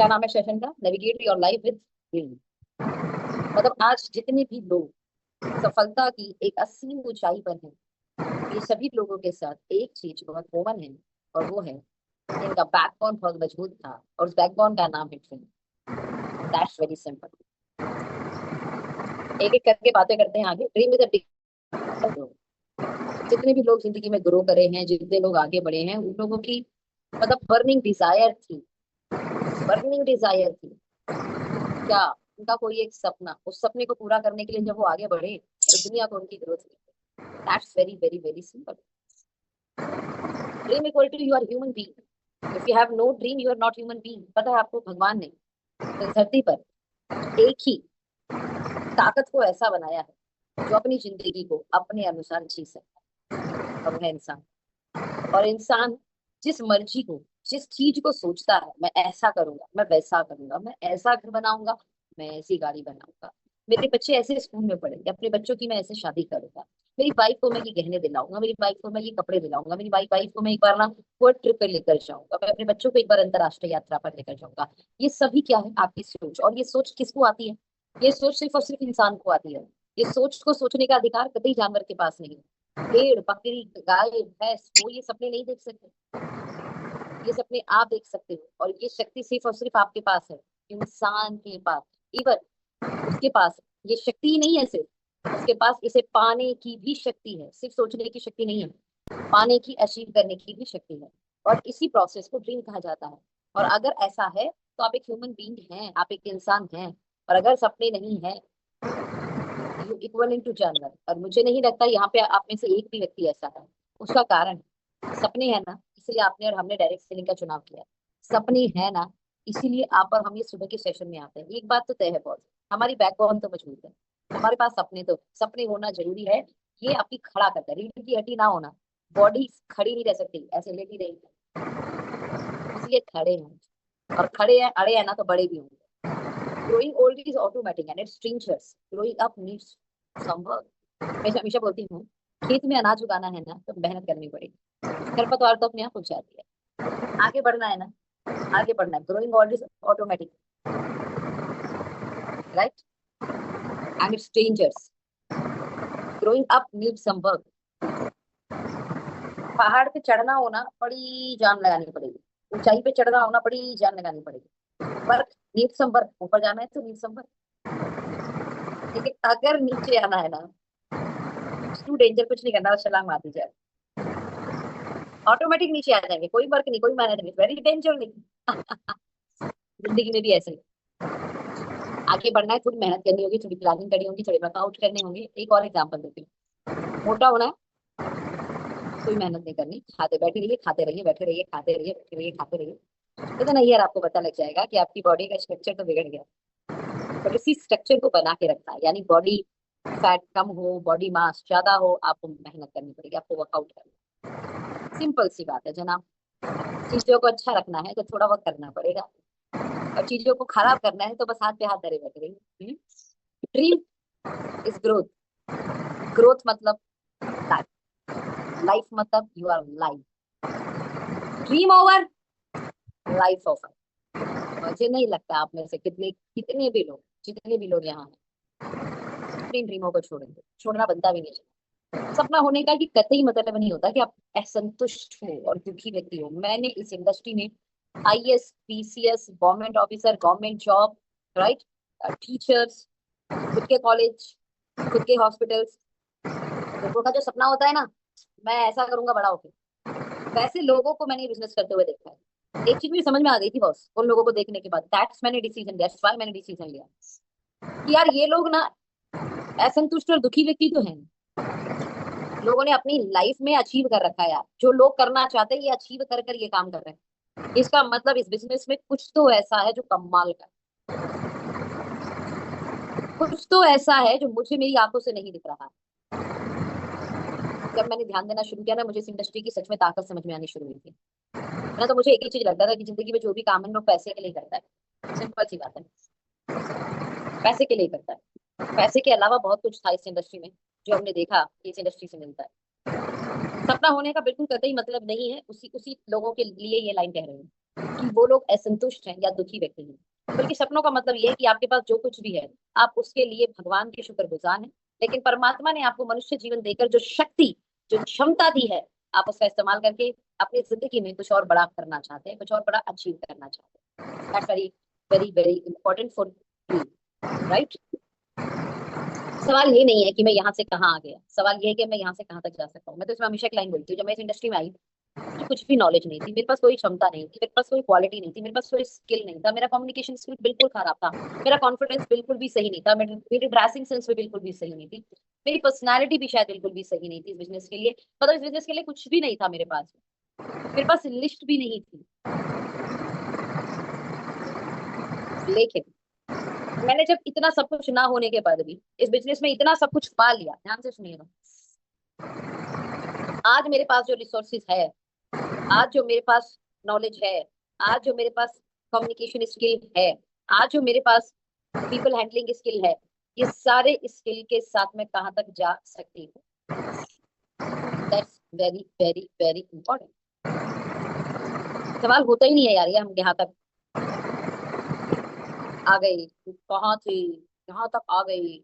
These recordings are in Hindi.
क्या नाम है सेशन का? Navigate your life with dream. मतलब आज जितने भी लोग सफलता की एक असीम ऊंचाई पर हैं, ये सभी लोगों के साथ एक चीज बहुत कॉमन है, और वो है इनका बैकबोन बहुत मजबूत था, और उस बैकबोन का नाम है ड्रीम। That's very simple. एक एक करके बातें करते हैं आगे। ड्रीम इज अ, जितने भी लोग जिंदगी में ग्रो करे हैं, जितने लोग आगे बढ़े हैं, उन लोगों की मतलब बर्निंग डिजायर थी, बर्निंग डिजायर थी क्या? उनका कोई एक सपना, उस सपने को पूरा करने के लिए जब वो आगे बढ़े तो दुनिया को उनकी जरूरत थी। That's very very very simple. Dream equal to you are human being. If you have no dream you are not human being. पता है आपको, भगवान ने इस धरती पर एक ही ताकत को ऐसा बनाया है जो अपनी जिंदगी को अपने अनुसार जी सकता है, और वह इंसान। और इंसान जिस मर्जी को, जिस चीज को सोचता है, मैं ऐसा करूंगा, मैं वैसा करूंगा, मैं ऐसा घर बनाऊंगा, मैं ऐसी गाड़ी बनाऊंगा, मेरे बच्चे ऐसे स्कूल में पढ़ेंगे, अपने बच्चों की मैं ऐसे शादी करूंगा, मेरी वाइफ को मैं ये गहने दिलाऊंगा, मेरी वाइफ को मैं ये कपड़े दिलाऊंगा, मेरी वाइफ को मैं एक बार ना वो ट्रिप पे लेकर जाऊंगा, मैं अपने बच्चों को एक बार अंतर्राष्ट्रीय यात्रा पर लेकर जाऊंगा। ये सभी क्या है? आपकी सोच। और ये सोच किसको आती है? ये सोच सिर्फ और सिर्फ इंसान को आती है। ये सोच को सोचने का अधिकार कभी जानवर के पास नहीं है। भेड़, बकरी, गाय, भैंस, वो ये सपने नहीं देख सकते। ये सपने आप देख सकते हो, और ये शक्ति सिर्फ और सिर्फ आपके पास है, इंसान के पास। इवन उसके पास ये शक्ति ही नहीं है सिर्फ, उसके पास इसे पाने की भी शक्ति है। सिर्फ सोचने की शक्ति नहीं है, पाने की, अचीव करने की भी शक्ति है। और इसी प्रोसेस को ड्रीम कहा जाता है। और अगर ऐसा है तो आप एक ह्यूमन बीइंग हैं, आप एक इंसान हैं। और अगर सपने नहीं है, यू इक्वल टू जानवर। और मुझे नहीं लगता यहाँ पे आप में से एक भी व्यक्ति ऐसा है। उसका कारण सपने है ना, इसलिए आपने और हमने डायरेक्ट सेलिंग का चुनाव किया। सपने है ना, इसीलिए आप और हम ये सुबह के सेशन में आते हैं। एक बात तो तय है बॉस, हमारी बैकबोन तो मजबूत है। हमारे पास सपने, तो सपने होना जरूरी है। ये आपकी खड़ा करता है। रीढ़ की हड्डी ना होना, बॉडी खड़ी नहीं रह सकती, ऐसे लेटी रहेगी। इसलिए खड़े हैं, और खड़े हैं, अड़े हैं ना, तो बड़े भी होंगे। Growing old is automatic and it's strangers growing up needs some work. मैं हमेशा बोलती हूँ, खेत में अनाज उगाना है ना तो मेहनत करनी पड़ेगी, खरपतवार तो अपने आप उग जाती है। आगे बढ़ना है ना, आगे बढ़ना है। Growing old is automatic, right, and it's strangers growing up needs some work. पहाड़ पे चढ़ना होना, बड़ी जान लगानी पड़ेगी। ऊंचाई पे चढ़ना होना, बड़ी जान लगानी पड़ेगी। Work, need some work. ऊपर जाना है तो नीड सम वर्क। लेकिन अगर नीचे आना है ना, टू डेंजर, कुछ नहीं करना, बस छलांग मार दी जाए, ऑटोमेटिक नीचे आ जाएंगे। कोई वर्क नहीं, कोई मेहनत नहीं, वेरी डेंजर। नहीं जिंदगी में भी ऐसे ही आगे बढ़ना है, थोड़ी मेहनत करनी होगी, थोड़ी प्लानिंग करनी होगी, थोड़ी वर्कआउट करने होंगे। एक और एग्जांपल देती हूँ। मोटा होना है, कोई मेहनत नहीं करनी, खाते बैठे रहिए, खाते रहिए, बैठे रहिए, खाते रहिए, बैठे रहिए, खाते रहिए। तो नहीं यार, आपको पता लग जाएगा कि आपकी बॉडी का स्ट्रक्चर तो बिगड़ गया, पर इसी स्ट्रक्चर को बना के रखना है। यानी बॉडी फैट कम हो, बॉडी मास ज्यादा हो, आपको मेहनत करनी पड़ेगी, आपको वर्कआउट करना। सिंपल सी बात है जनाब। चीजों को अच्छा रखना है तो थोड़ा बहुत करना पड़ेगा, और चीजों को खराब करना है तो बस हाथ पे हाथ धरे बैठे रहिए। Dream is growth. ग्रोथ मतलब लाइफ, लाइफ मतलब you our life. Dream over, life over. मुझे नहीं लगता आप में से कितने कितने भी लोग, जितने भी लोग यहाँ हैं, अपनी ड्रीमों को छोड़ेंगे। छोड़ना बनता भी नहीं चाहिए। सपना होने का कि कतई मतलब नहीं होता कि आप असंतुष्ट हो और दुखी व्यक्ति हो। मैंने इस इंडस्ट्री में IAS, PCS, government officer, government job, right, teachers, खुद के कॉलेज, खुद के हॉस्पिटल्स, लोगों का जो सपना होता है ना, मैं ऐसा करूंगा बड़ा होके, वैसे लोगों को मैंने बिजनेस करते हुए देखा है। एक चीज मुझे समझ में आ गई थी बॉस, उन लोगों को देखने के बाद। दैट्स मैंने डिसीजन लिया, दैट्स व्हाई मैंने डिसीजन लिया कि यार ये लोग ना असंतुष्ट और दुखी व्यक्ति तो हैं। लोगों ने अपनी लाइफ में अचीव कर रखा है यार, जो लोग करना चाहते हैं ये अचीव कर कर ये काम कर रहे हैं। इसका मतलब इस बिजनेस में कुछ तो ऐसा है जो कमाल का है। कुछ तो ऐसा है जो मुझे मेरी आंखों से नहीं दिख रहा। जब मैंने ध्यान देना शुरू किया ना, मुझे इस इंडस्ट्री की सच में ताकत समझ में आनी शुरू हुई थी ना। तो मुझे एक ही चीज लगता था कि जिंदगी में जो भी काम है लोग पैसे के लिए करता है। सिंपल सी बात है, पैसे के लिए करता है। पैसे के अलावा बहुत कुछ था इस इंडस्ट्री में जो हमने देखा कि इस इंडस्ट्री से मिलता है। सपना होने का बिल्कुल कतई मतलब नहीं है। उसी उसी लोगों के लिए ये लाइन कह रही हूँ। कि वो लोग असंतुष्ट हैं या दुखी व्यक्ति हैं, बल्कि सपनों का मतलब ये है कि आपके पास जो कुछ भी है आप उसके लिए भगवान के शुक्रगुजार हैं। लेकिन परमात्मा ने आपको मनुष्य जीवन देकर जो शक्ति, जो क्षमता दी है, आप उसका इस्तेमाल करके अपनी जिंदगी में कुछ और बड़ा करना चाहते हैं, कुछ और बड़ा अचीव करना चाहते हैं। That's very very very important for you, right. सवाल ये नहीं है कि मैं यहाँ से कहाँ आ गया, सवाल ये है कि मैं यहाँ से कहाँ तक जा सकता हूँ। मैं तो इसमें हमेशा एक लाइन बोलती हूँ, जब मैं इस इंडस्ट्री में आई मुझे कुछ भी नॉलेज नहीं थी, मेरे पास कोई क्षमता नहीं थी, मेरे पास कोई क्वालिटी नहीं थी, मेरे पास कोई स्किल नहीं था, मेरा कम्युनिकेशन स्किल बिल्कुल खराब था, मेरा कॉन्फिडेंस बिल्कुल भी सही नहीं था, मेरी ड्रेसिंग सेंस भी बिल्कुल भी सही नहीं थी, मेरी पर्सनैलिटी भी शायद बिल्कुल भी सही नहीं थी इस बिजनेस के लिए। मतलब इस बिजनेस के लिए कुछ भी नहीं था मेरे पास लिस्ट भी नहीं थी। लेकिन मैंने जब इतना सब कुछ ना होने के बाद भी इस बिजनेस में इतना सब कुछ पा लिया, ध्यान से सुनिएगा, आज मेरे पास जो रिसोर्सेज है, आज जो मेरे पास नॉलेज है, आज जो मेरे पास कम्युनिकेशन स्किल है, आज जो मेरे पास पीपल हैंडलिंग स्किल है, ये सारे स्किल के साथ मैं कहाँ तक जा सकती हूँ। That's very very very important. सवाल होता ही नहीं है यार, ये हम यहाँ तक आ गए, कहाँ थे, यहाँ तक आ गए।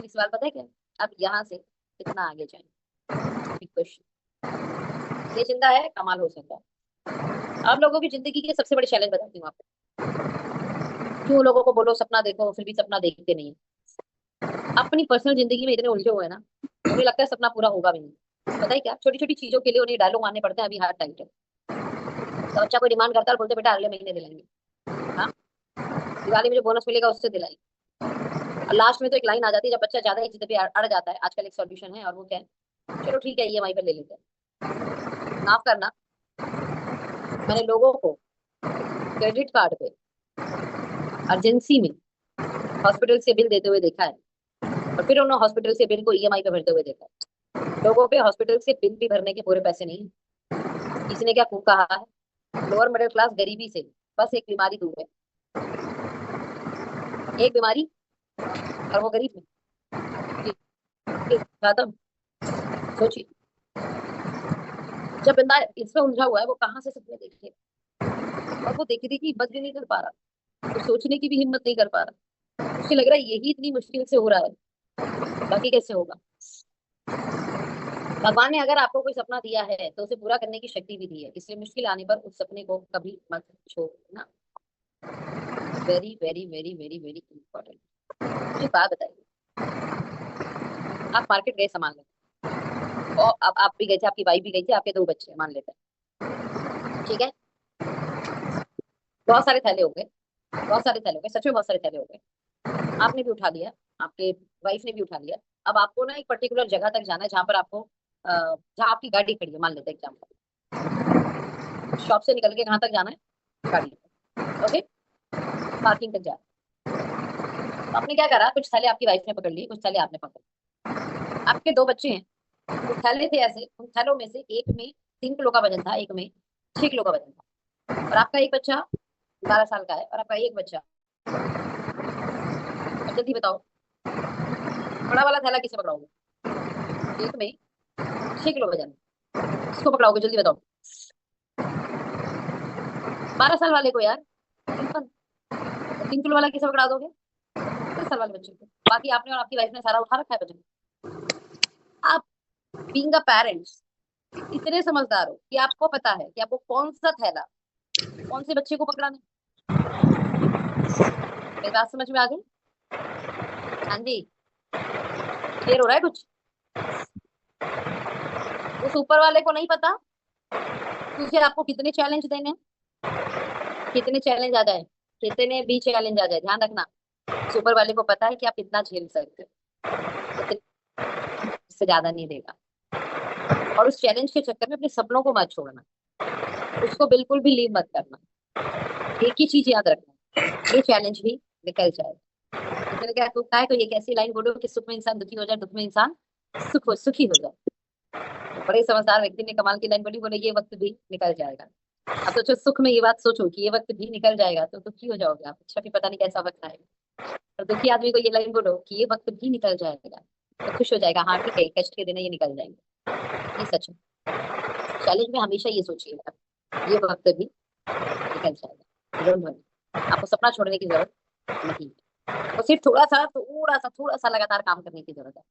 सवाल पता है क्या, अब यहाँ से कितना आगे जाए, क्वेश्चन ये चिंता है, कमाल हो सकता है। आप लोगों की जिंदगी के सबसे बड़े चैलेंज बताती हूँ आपको। क्यों लोगों को बोलो सपना देखो फिर भी सपना देखते नहीं है। अपनी पर्सनल जिंदगी में इतने उलझे हुए हैं ना, उन्हें लगता है सपना पूरा होगा भी नहीं। पता है क्या, छोटी छोटी चीजों के लिए उन्हें डायलॉग मारने पड़ते हैं, अभी हाथ टाइट है तो बच्चा कोई डिमांड करता है और बोलते बेटा अगले महीने दिलाएंगे। हाँ, दिवाली में जो बोनस मिलेगा उससे दिलाएंगे। लास्ट में तो एक लाइन आ जाती है जब बच्चा ज्यादा ही जिद पे अड़ जाता है, आजकल एक सॉल्यूशन है और वो क्या है, चलो ठीक है ईएमआई पर ले लेते हैं। माफ करना, मैंने लोगों को क्रेडिट कार्ड पे अर्जेंसी में हॉस्पिटल से बिल देते हुए देखा है, और फिर उन्होंने हॉस्पिटल से बिल को ईएमआई पे भरते हुए देखा है। लोगों पे हॉस्पिटल से बिल भी भरने के पूरे पैसे नहीं। किसी ने क्या खूब कहा है, लोअर मिडिल क्लास गरीबी से बस एक बीमारी दूर है, एक बीमारी, और वो गरीब है। खत्म। सोचिए, जब बंदा इसमें उलझा हुआ है वो कहाँ से सपने देखे, और वो देखने की हिम्मत भी नहीं कर पा रहा, वो सोचने की भी हिम्मत नहीं कर पा रहा। उसे लग रहा है यही इतनी मुश्किल से हो रहा है, बाकी कैसे होगा। भगवान ने अगर आपको कोई सपना दिया है तो उसे पूरा करने की शक्ति भी दी है, इसलिए मुश्किल आने पर उस सपने को कभी मत छोड़ना। Very very very very very important. मुझे बात बताइए, आप मार्केट गए सामान लेने, और अब आप भी गए थे, आपकी वाइफ भी गई थी, आपके दो बच्चे हैं, मान लेते हैं, ठीक है। बहुत सारे थैले हो गए, बहुत सारे थैले हो गए, सच में बहुत सारे थैले हो गए। आपने भी उठा लिया, आपके वाइफ ने भी उठा लिया। अब आपको ना एक पर्टिकुलर जगह तक जाना है जहां पर आपको जहाँ आपकी गाड़ी खड़ी है, मान लेते हैं एग्जाम्पल, शॉप से निकल के कहाँ तक जाना है, गाड़ी, ओके, पार्किंग तक जाना है। तो आपने क्या करा, कुछ थैले आपकी वाइफ ने पकड़ लिए, कुछ थैले आपने पकड़, आपके दो बच्चे हैं, कुछ थैले थे ऐसे, उन थैलों में से एक में 3 किलो का वजन था, एक में 6 किलो का वजन था, और आपका एक बच्चा 12 साल का है, और आपका एक बच्चा, अब जल्दी बताओ बड़ा वाला थैला किसे पकड़ाओगे, एक में 6 किलो वजन, किसको पकड़ाओगे जल्दी बताओ। 12 साल वाले को यार, सिंपल। 3 किलो वाला किसे पकड़ा दोगे, 10 साल वाले बच्चे को। बाकी आपने और आपकी वाइफ ने सारा उठा रखा है वजन। आप बीइंग अ पेरेंट्स इतने समझदार हो कि आपको पता है कि आपको कौन सा थैला कौन से बच्चे को पकड़ाना है। मेरी बात समझ में आ गई, हाँ जी, क्लियर हो रहा है कुछ। उस ऊपर वाले को नहीं पता कि उसे आपको कितने चैलेंज देने हैं, कितने चैलेंज आ जाए, कितने भी चैलेंज आ जाए, ध्यान रखना सुपर वाले को पता है कि आप कितना झेल सकते हो, इससे ज्यादा नहीं देगा। और उस चैलेंज के चक्कर में अपने सपनों को मत छोड़ना, उसको बिल्कुल भी लीव मत करना। एक ही चीज याद रखना, ये चैलेंज भी निकल जाएगा। इसने क्या कहा है, तो ये कैसी लाइन बोलो कि सुख में इंसान दुखी हो जाए, दुख में इंसान सुखी हो जाए। बड़े समझदार व्यक्ति ने कमाल की लाइन बोली, बोले ये वक्त भी निकल जाएगा। अब सोचो, सुख में ये बात सोचो कि ये वक्त भी निकल जाएगा तो दुखी हो जाओगे आप, अच्छा भी पता नहीं कैसा वक्त आएगा। और दुखी आदमी को ये लाइन बोलो कि ये वक्त भी निकल जाएगा तो खुश हो जाएगा, हाँ ठीक है कष्ट के दिन है, ये निकल जाएंगे। ये सच है। चैलेंज में हमेशा ये सोचिए, ये वक्त भी निकल जाएगा, डोंट वरी। आपको सपना छोड़ने की जरूरत नहीं है, तो सिर्फ थोड़ा सा लगातार काम करने की जरूरत है।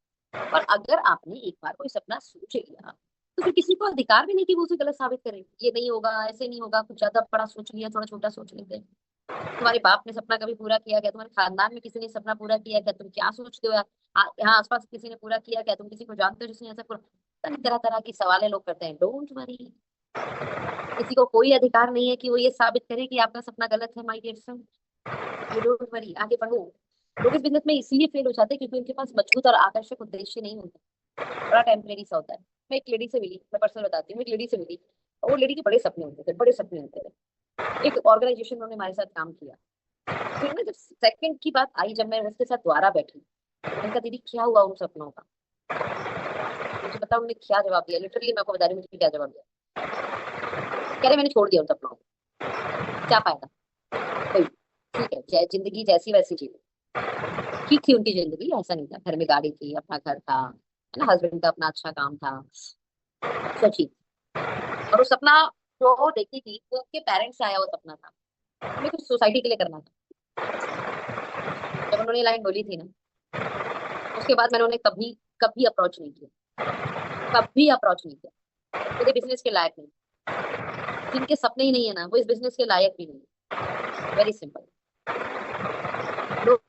और अगर आपने एक बार कोई सपना सोच लिया, तो फिर किसी को अधिकार भी नहीं कि वो उसे गलत साबित करे, ये नहीं होगा, ऐसे नहीं होगा, कुछ ज्यादा बड़ा सोच लिया, थोड़ा छोटा सोच लेते हैं। तुम्हारे बाप ने सपना कभी पूरा किया क्या? तुम्हारे खानदान में किसी ने सपना पूरा किया क्या? तुम क्या सोचते हो यार? यहाँ आसपास किसी ने पूरा किया क्या? तुम किसी को जानते हो जिसने ऐसा पूरा? तरह तरह की सवालें लोग करते हैं। डोंट वरी, किसी को कोई अधिकार नहीं है कि वो ये साबित करे कि आपका सपना गलत है, my dear friend. You don't worry, आगे बढ़ो। लोग इस बिजनेस में इसलिए फेल हो जाते हैं क्योंकि उनके पास मजबूत और आकर्षक उद्देश्य नहीं होता, बड़ा टेम्परेरी सा होता है। मैं एक लेडी से मिली, मैं पर्सनल बताती हूँ, एक लेडी से मिली, और वो लेडी के बड़े सपने होते थे, बड़े सपने होते थे। एक ऑर्गेनाइजेशन में उन्होंने हमारे साथ काम किया। फिर ना जब सेकंड की बात आई, जब मैं उसके साथ दोबारा बैठी, मैंने कहा दीदी क्या हुआ उन सपनों का? मुझे बताओ उन्होंने क्या जवाब दिया, लिटरली मैं आपको बता रही हूँ मुझे क्या जवाब दिया। कह रहे मैंने छोड़ दिया उन सपनों को, क्या फायदा, कोई ठीक है, जिंदगी जैसी वैसी जी। ठीक थी उनकी जिंदगी, ऐसा नहीं था, घर में गाड़ी थी, अपना घर था, है ना, हस्बैंड का अपना अच्छा काम था, सब ठीक। और वो सपना जो वो देखी थी, वो उनके पेरेंट्स से आया वो सपना था, हमें कुछ सोसाइटी के लिए करना था। जब उन्होंने लाइन बोली थी ना, उसके बाद मैंने उन्हें कभी कभी अप्रोच नहीं किया, कभी अप्रोच नहीं किया। मुझे बिजनेस के लायक नहीं, जिनके सपने ही नहीं है ना, वो इस बिजनेस के लायक भी नहीं। Very simple. लोग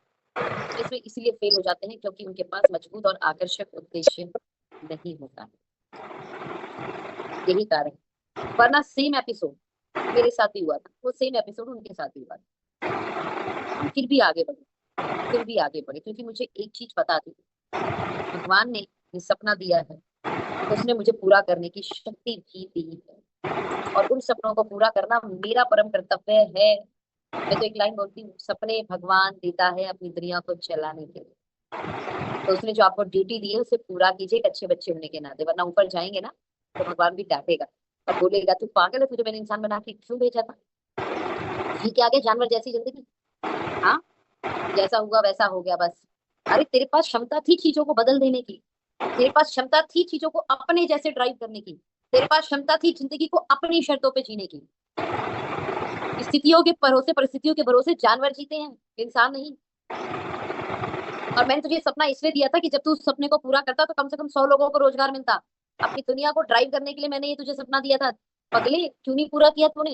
इसमें इसीलिए फेल हो जाते हैं क्योंकि उनके पास मजबूत और आकर्षक उद्देश्य नहीं होता है, यही कारण है। वरना सेम एपिसोड मेरे साथ भी हुआ था, वो सेम एपिसोड उनके साथ भी हुआ था। हम फिर भी आगे बढ़े, फिर भी आगे बढ़े, क्योंकि मुझे एक चीज पता थी, भगवान ने ये सपना दिया है, उसने मुझे पूरा करने की शक्ति भी दी है, और उन सपनों को पूरा करना मेरा परम कर्तव्य है। मैं तो एक लाइन बोलती हूँ, सपने भगवान देता है अपनी दुनिया को चलाने के लिए। तो उसने जो आपको ड्यूटी दी है उसे पूरा कीजिए एक अच्छे बच्चे होने के नाते, वरना ऊपर जाएंगे ना तो भगवान भी डांटेगा और बोलेगा तू पागल है, तुझे मैंने इंसान बना के क्यों भेजा था? ये क्या आगे जानवर जैसी जिंदगी, हाँ, जैसा हुआ वैसा हो गया बस। अरे तेरे पास क्षमता थी चीजों को बदल देने की, तेरे पास क्षमता थी चीजों को अपने जैसे ड्राइव करने की, तेरे पास क्षमता थी जिंदगी को अपनी शर्तों पे जीने की। स्थितियों के भरोसे, परिस्थितियों के भरोसे जानवर जीते हैं, इंसान नहीं। और मैंने तुझे सपना इसलिए दिया था कि जब तू उस सपने को पूरा करता तो कम से कम 100 लोगों को रोजगार मिलता। अपनी दुनिया को ड्राइव करने के लिए मैंने ये तुझे सपना दिया था, पगले क्यों नहीं पूरा किया तूने?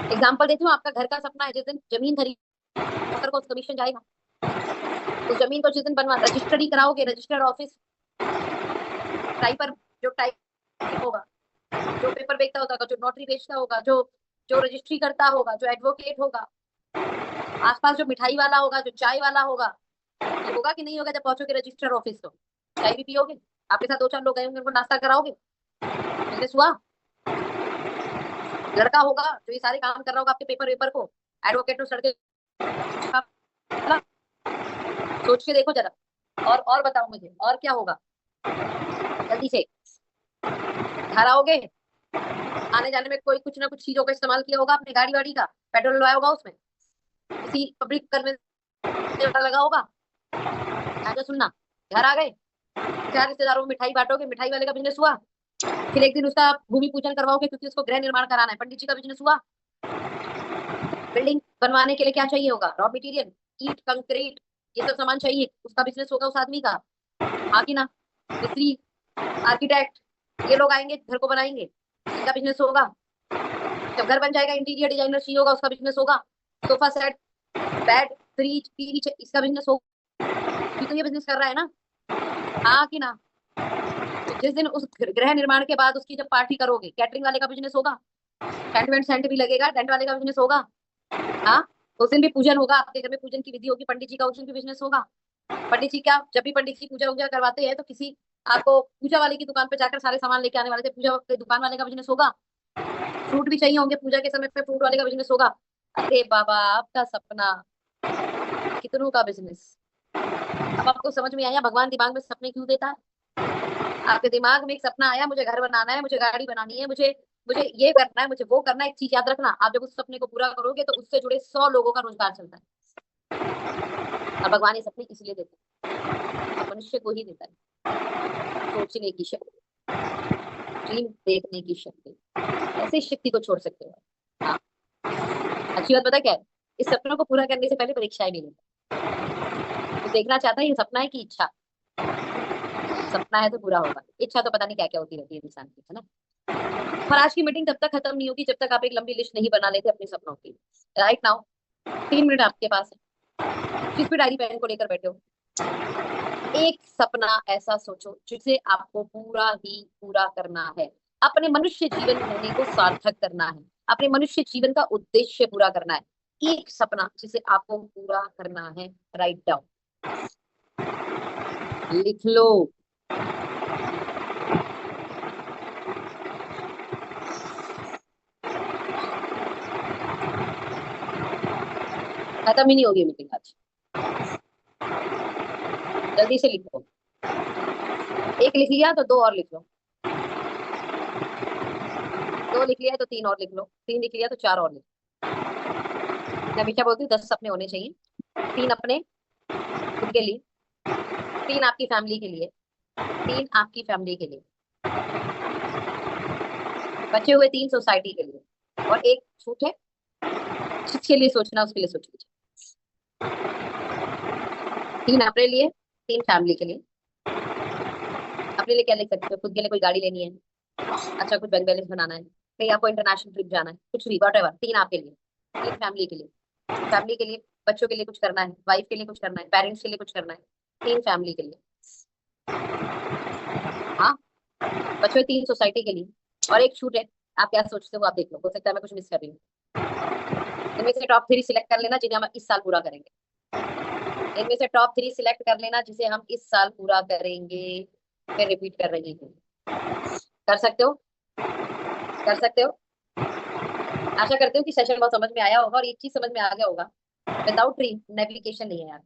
एग्जाम्पल देती हूँ, आपका घर का सपना है, जिस दिन जमीन खरीद को कमीशन जाएगा, उस जमीन को जिस दिन बनवा रजिस्ट्री कराओगे, रजिस्टर्ड ऑफिस, टाइपर, जो टाइप होगा, जो पेपर बेचता होगा, जो नोटरी बेचता होगा, जो जो रजिस्ट्री करता होगा, जो एडवोकेट होगा, आसपास जो मिठाई वाला होगा, जो चाय वाला होगा, ये होगा कि नहीं होगा? जब पहुंचोगे रजिस्टर ऑफिस तो चाय भी पियोगे, आपके साथ 2-4 लोग गए होंगे, उनको नाश्ता कराओगे, बिजनेस हुआ। लड़का होगा जो ये सारे काम कर रहा होगा आपके पेपर वेपर को, एडवोकेट तो सड़के, सोच के देखो जरा। और बताओ मुझे और क्या होगा, जल्दी से। घर आओगे, आने जाने में कोई कुछ ना कुछ चीजों का इस्तेमाल किया होगा, अपने गाड़ी वाड़ी का पेट्रोल लगाया होगा, उसमें किसी पब्लिक कर में लगा होगा। आगे सुनना, घर आ गए, चार रिश्तेदारों में मिठाई बांटोगे, मिठाई वाले का बिजनेस हुआ। फिर एक दिन उसका भूमि पूजन करवाओगे क्योंकि उसको गृह निर्माण कराना है, पंडित जी का बिजनेस हुआ। बिल्डिंग बनवाने के लिए क्या चाहिए होगा? रॉ मटेरियल, ईट, कंक्रीट, ये सब सामान चाहिए, उसका बिजनेस होगा उस आदमी का, हाँ कि ना? मिस्त्री, आर्किटेक्ट, ये लोग आएंगे घर को बनाएंगे, इनका बिजनेस होगा। जब घर बन जाएगा, इंटीरियर डिजाइनर चाहिए होगा, उसका बिजनेस होगा। Sofa set, bed, fridge, TV, इसका बिजनेस होगा। तो ये बिजनेस कर रहा है ना, हाँ कि ना? तो जिस दिन उस गृह निर्माण के बाद उसकी जब पार्टी करोगे, कैटरिंग वाले का बिजनेस होगा, टेंट वेंट सेंट भी लगेगा, टेंट वाले का बिजनेस होगा, हाँ। उस दिन भी पूजन होगा, आपके घर में पूजन की विधि होगी, पंडित जी का उस दिन भी बिजनेस होगा। पंडित जी क्या, जब भी पंडित जी पूजा वूजा करवाते हैं तो किसी आपको पूजा वाले की दुकान पे जाकर सारे सामान लेके आने वाले थे, पूजा के दुकान वाले का बिजनेस होगा। फ्रूट भी चाहिए होंगे पूजा के समय पे, फ्रूट वाले का बिजनेस होगा। अरे बाबा, आपका सपना, कितनों का बिजनेस। अब आपको समझ में आया भगवान दिमाग में सपने क्यों देता है? आपके दिमाग में एक सपना आया, मुझे घर बनाना है, मुझे गाड़ी बनानी है, मुझे मुझे ये करना है, मुझे वो करना है। एक चीज याद रखना, आप जब उस सपने को पूरा करोगे तो उससे जुड़े 100 लोगों का रोजगार चलता है। और भगवान ये सपने इसलिए देते हैं, मनुष्य को ही देता है, सोचने की शक्ति, ड्रीम देखने की शक्ति। ऐसे शक्ति को छोड़ सकते हो? हाँ, अच्छी बात पता क्या है, इस सपनों को पूरा करने से पहले परीक्षाएं भी लेता है। तो देखना चाहता है ये सपना है कि इच्छा। सपना है तो पूरा होगा, इच्छा तो पता नहीं क्या क्या होती रहती है इंसान की, है ना। और आज की मीटिंग तब तक खत्म नहीं होगी जब तक आप एक लंबी लिस्ट नहीं बना लेते अपने सपनों की। राइट नाउ 3 मिनट आपके पास है, जिस भी डायरी पेन को लेकर बैठे हो, एक सपना ऐसा सोचो जिसे आपको पूरा ही पूरा करना है। अपने मनुष्य जीवन होने को सार्थक करना है, अपने मनुष्य जीवन का उद्देश्य पूरा करना है। एक सपना जिसे आपको पूरा करना है। राइट डाउन, लिख लो। खत्म ही नहीं होगी मीटिंग आज, जल्दी से लिखो। एक लिख लिया तो 2 और लिख लो, 2 लिख लिया तो 3 और लिख लो, 3 लिख लिया तो 4 और लिख लो। मैं हमेशा बोलती हूँ 10 सपने होने चाहिए। 3 अपने खुद के लिए, 3 आपकी फैमिली के लिए, 3 आपकी फैमिली के लिए, बचे हुए 3 सोसाइटी के लिए, और एक छूट है जिसके लिए सोचना उसके लिए सोच लीजिए। 3 अपने लिए, 3 फैमिली के लिए। अपने लिए क्या लिख सकते हो, खुद के लिए कोई गाड़ी लेनी है, अच्छा कुछ बैंक बैलेंस बनाना है, कहीं आपको इंटरनेशनल ट्रिप जाना है, कुछ भी वट एवर। 3 आपके लिए, 3 फैमिली के लिए। फैमिली के लिए बच्चों के लिए कुछ करना है, वाइफ के लिए कुछ करना है, पेरेंट्स के लिए कुछ करना है। 3 फैमिली के लिए, हाँ। बच्चों 3 सोसाइटी के लिए, और एक छूट है। आप क्या सोचते हो आप देख लो, हो सकता है मैं कुछ मिस कर रही हूँ। इनमें से टॉप 3 सिलेक्ट कर लेना जिन्हें हम इस साल पूरा करेंगे। इनमें से टॉप 3 सिलेक्ट कर लेना जिसे हम इस साल पूरा करेंगे। फिर रिपीट कर रही हूँ, कर सकते हो, कर सकते हो। आशा करती हूँ कि सेशन बहुत समझ में आया होगा, और एक चीज समझ में आ गया होगा, विदाउट ट्री नेविगेशन नहीं है यार।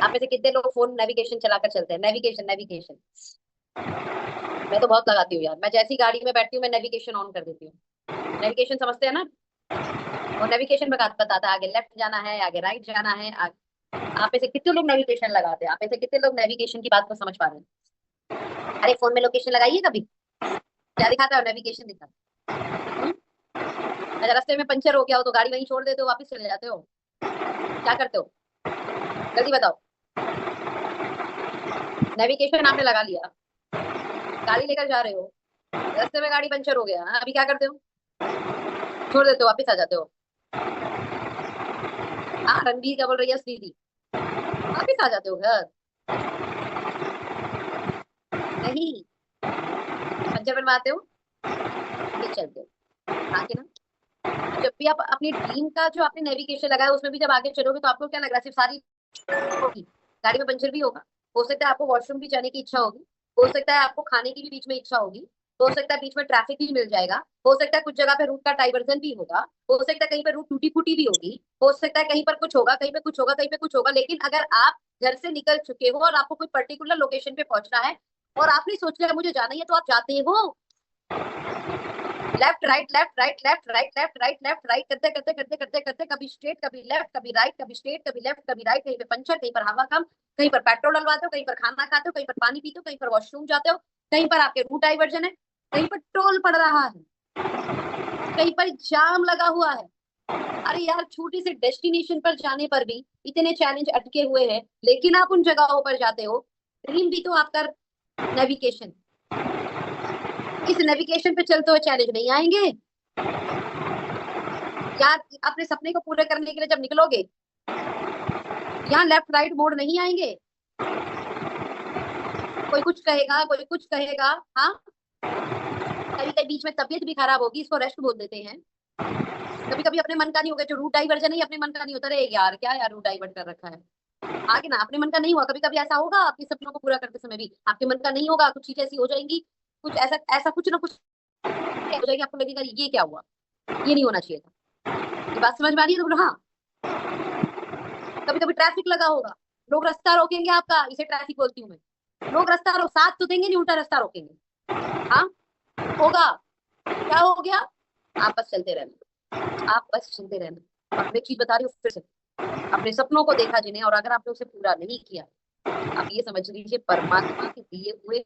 आप में से कितने लोग फोन नेविगेशन चलाकर चलते हैं? नेविगेशन, नेविगेशन मैं तो बहुत लगाती हूँ यार। मैं जैसी गाड़ी में बैठती हूँ मैं नेविगेशन ऑन कर देती हूँ। नेविगेशन समझते हैं ना, और नेविगेशन बताता है आगे लेफ्ट जाना है, आगे राइट जाना है, आप में से कितने लोग नेविगेशन लगाते हैं? आप में से कितने लोग नेविगेशन की बात को समझ पा रहे हैं? अरे फोन में लोकेशन लगाइए कभी, क्या दिखाता है? नेविगेशन दिखाता है। अगर रास्ते में पंचर हो गया हो तो गाड़ी वहीं छोड़ देते हो, वापस चले जाते हो, क्या करते हो? जल्दी बताओ। नेविगेशन आपने लगा लिया, गाड़ी लेकर जा रहे हो, रास्ते में गाड़ी पंचर हो गया, अभी क्या करते हो? छोड़ देते हो, वापस आ जाते हो। हाँ, रणबीर क्या बोल रही है दीदी? वापस आ जाते हो घर? नहीं, पंचर बनवाते हो फिर चलते हो, हाँ कि ना। जब भी आप अपनी ड्रीम का जो आपने नेविगेशन लगाया उसमें भी जब आगे चलोगे तो आपको क्या लग रहा है? सिर्फ सारी होगी, गाड़ी में पंचर भी होगा, हो सकता है आपको वॉशरूम भी जाने की इच्छा होगी, हो सकता है आपको खाने की भी बीच में इच्छा होगी, हो सकता है बीच में ट्रैफिक भी मिल जाएगा, हो सकता है कुछ जगह पे रूट का डाइवर्जन भी होगा, हो सकता है कहीं पे रूट टूटी फूटी भी होगी, हो सकता है कहीं पर कुछ होगा, कहीं पे कुछ होगा, कहीं पे कुछ होगा। लेकिन अगर आप घर से निकल चुके हो और आपको कोई पर्टिकुलर लोकेशन पे पहुंचना है और आपने सोच लिया मुझे जाना ही है, तो आप जाते हो। Left right, left right, left right, left right, left right करते करते करते करते करते, कभी स्ट्रेट, कभी लेफ्ट, कभी राइट, कभी स्ट्रेट, कभी लेफ्ट, कभी राइट। कहीं पे पंचर, कहीं पर हवा कम, कहीं पर पेट्रोल डलवाते हो, कहीं पर खाना खाते हो, कहीं पर पानी पीते हो, कहीं पर वॉशरूम जाते हो, कहीं पर आपके रूट डाइवर्जन है, कहीं पर टोल पड़ रहा है, कहीं पर जाम लगा हुआ है। अरे यार, छोटी सी डेस्टिनेशन पर जाने पर भी इतने चैलेंज अटके हुए हैं, लेकिन आप उन जगहों पर जाते हो। ड्रीम भी तो आपका नेविगेशन, इस नेविगेशन पे चलते हुए चैलेंज नहीं आएंगे यार। अपने सपने को पूरे करने के लिए जब निकलोगे, यहाँ लेफ्ट राइट मोड़ नहीं आएंगे। कोई कुछ कहेगा, कोई कुछ कहेगा, हाँ। कभी कभी बीच में तबीयत भी खराब होगी, इसको रेस्ट बोल देते हैं। कभी कभी अपने मन का नहीं होगा, जो रूट डाइवर्जन ही अपने मन का नहीं होता, रे यार क्या यार रूट डाइवर्ट कर रखा है, आगे ना अपने मन का नहीं हुआ। कभी कभी ऐसा होगा आपके सपनों को पूरा करते समय भी आपके मन का नहीं होगा, कुछ चीज ऐसी हो जाएंगी, कुछ ऐसा ऐसा कुछ ना कुछ हो जाएगी, आपको लगेगा ये क्या हुआ, ये नहीं होना चाहिए था। ये बात समझ में आ रही है? तो बोलो हाँ। कभी कभी ट्रैफिक लगा होगा, लोग रास्ता रोकेंगे आपका, इसे ट्रैफिक बोलती हूँ मैं। लोग रास्ता रोक, साथ तो देंगे नहीं, उल्टा रास्ता रोकेंगे, हाँ। होगा, क्या हो गया? आप बस चलते रहना, आप बस चलते रहना। और मैं एक चीज बता रही हूँ फिर से, अपने सपनों को देखा जिन्हें, और अगर आपने उसे पूरा नहीं किया, आप ये समझ लीजिए परमात्मा के दिए हुए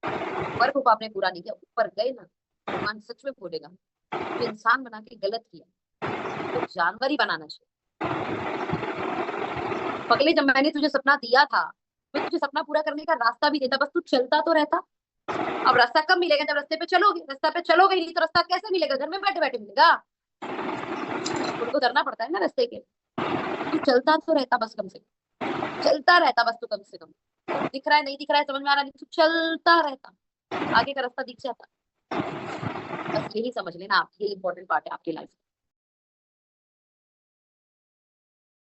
वर्क को आपने पूरा नहीं किया, ऊपर गए ना, भगवान सच में बोलेगा जो इंसान बना के गलत किया, तो जानवर ही बनाना चाहिए। पगले, जब मैंने तुझे सपना दिया था, मैं तुझे सपना पूरा करने का रास्ता भी देता, बस तू चलता तो रहता। अब रास्ता कब मिलेगा? जब रास्ते पे चलोगे। रास्ता पे चलोगे ही नहीं तो रास्ता कैसे मिलेगा? घर में बैठे बैठे मिलेगा? उनको करना पड़ता है ना रास्ते के। तू चलता तो रहता, बस कम से कम चलता रहता, बस तू कम से कम। दिख रहा है नहीं दिख रहा है समझ में आ रहा नहीं, तू चलता रहता, आगे का रास्ता दिख जाता। बस यही समझ लेना आप, ये इंपॉर्टेंट पार्ट है आपकी लाइफ।